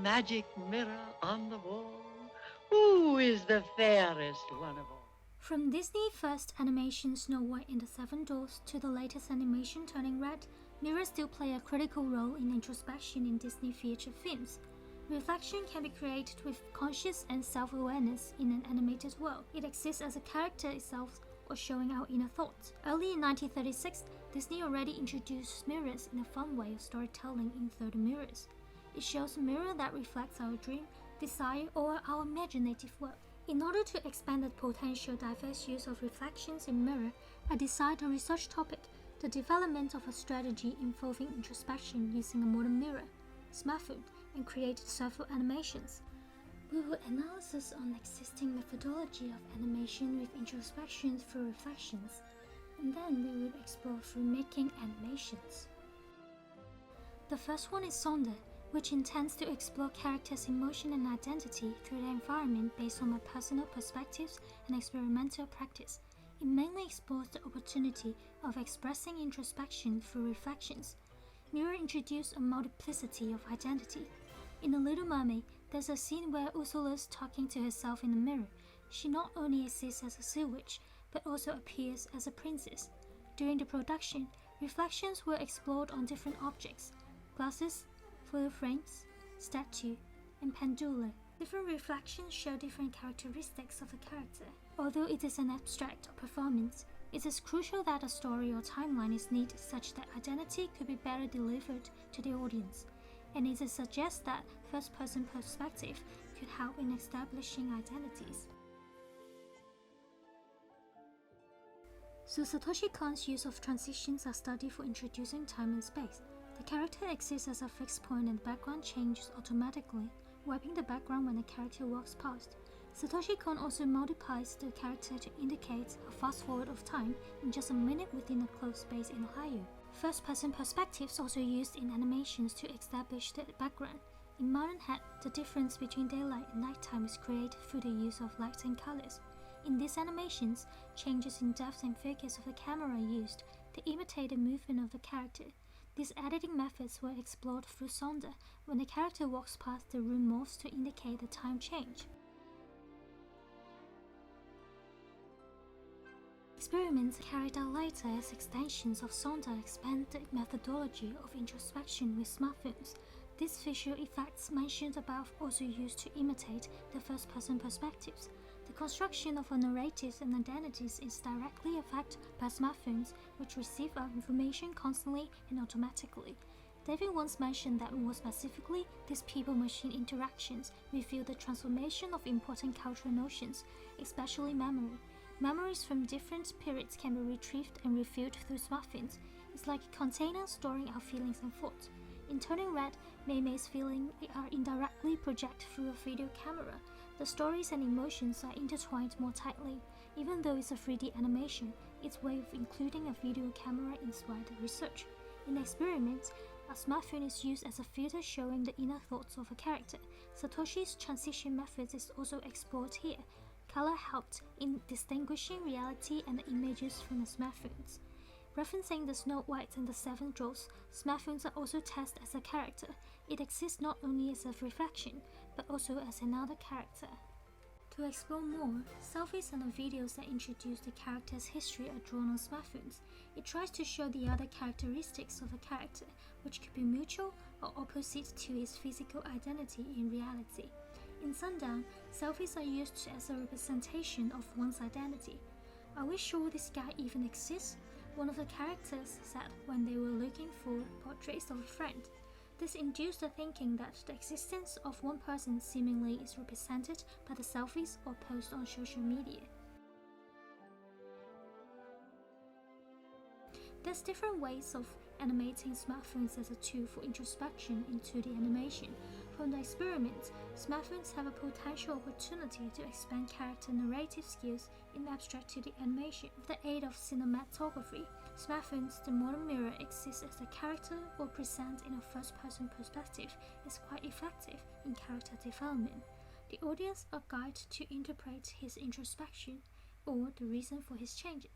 magic mirror on the wall, who is the fairest one of all? From Disney's first animation Snow White and the Seven Dwarfs to the latest animation Turning Red, mirrors still play a critical role in introspection in Disney feature films. Reflection can be created with conscious and self-awareness in an animated world. It exists as a character itself or showing our inner thoughts. Early in 1936, Disney already introduced mirrors in a fun way of storytelling in 30 mirrors. It shows a mirror that reflects our dream, desire, or our imaginative world. In order to expand the potential diverse use of reflections in mirror, I decided to research topic, the development of a strategy involving introspection using a modern mirror, smartphone, and created several animations. We will analysis on existing methodology of animation with introspection through reflections, and then we will explore through making animations. The first one is Sundown, which intends to explore characters' emotion and identity through their environment based on my personal perspectives and experimental practice. It mainly explores the opportunity of expressing introspection through reflections. Mirror introduced a multiplicity of identity. In The Little Mermaid, there's a scene where Ursula's talking to herself in the mirror. She not only exists as a sea witch, but also appears as a princess. During the production, reflections were explored on different objects: glasses, photo frames, statue, and pendulum. Different reflections show different characteristics of the character. Although it is an abstract performance, it is crucial that a story or timeline is neat such that identity could be better delivered to the audience, and it suggests that first-person perspective could help in establishing identities. So Satoshi Kon's use of transitions are studied for introducing time and space. The character exists as a fixed point and the background changes automatically, wiping the background when the character walks past. Satoshi Kon also multiplies the character to indicate a fast forward of time in just a minute within a closed space in Ohio. First-person perspectives also used in animations to establish the background. In Modern Hat, the difference between daylight and nighttime is created through the use of lights and colors. In these animations, changes in depth and focus of the camera are used to imitate the movement of the character. These editing methods were explored through Sundown. When the character walks past, the room morphs to indicate the time change. Experiments carried out later as extensions of Sundown expand the methodology of introspection with smartphones. These visual effects mentioned above also used to imitate the first-person perspectives. The construction of our narratives and identities is directly affected by smartphones, which receive our information constantly and automatically. David once mentioned that more specifically, these people-machine interactions reveal the transformation of important cultural notions, especially memory. Memories from different periods can be retrieved and refilled through smartphones. It's like a container storing our feelings and thoughts. In Turning Red, Mei Mei's feelings are indirectly projected through a video camera. The stories and emotions are intertwined more tightly. Even though it's a 3D animation, its way of including a video camera inspired the research. In experiments, a smartphone is used as a filter showing the inner thoughts of a character. Satoshi's transition method is also explored here. Color helped in distinguishing reality and the images from the smartphones. Referencing the Snow White and the Seven Dwarfs, smartphones are also tested as a character. It exists not only as a reflection, but also as another character. To explore more, selfies and the videos that introduce the character's history are drawn on smartphones. It tries to show the other characteristics of a character, which could be mutual or opposite to his physical identity in reality. In Sundown, selfies are used as a representation of one's identity. Are we sure this guy even exists? One of the characters said when they were looking for portraits of a friend. This induced the thinking that the existence of one person seemingly is represented by the selfies or posts on social media. There's different ways of animating smartphones as a tool for introspection into the animation. From the experiments, smartphones have a potential opportunity to expand character narrative skills in abstract 2D animation. With the aid of cinematography, smartphones, the modern mirror exists as a character or present in a first-person perspective is quite effective in character development. The audience are guided to interpret his introspection or the reason for his changes.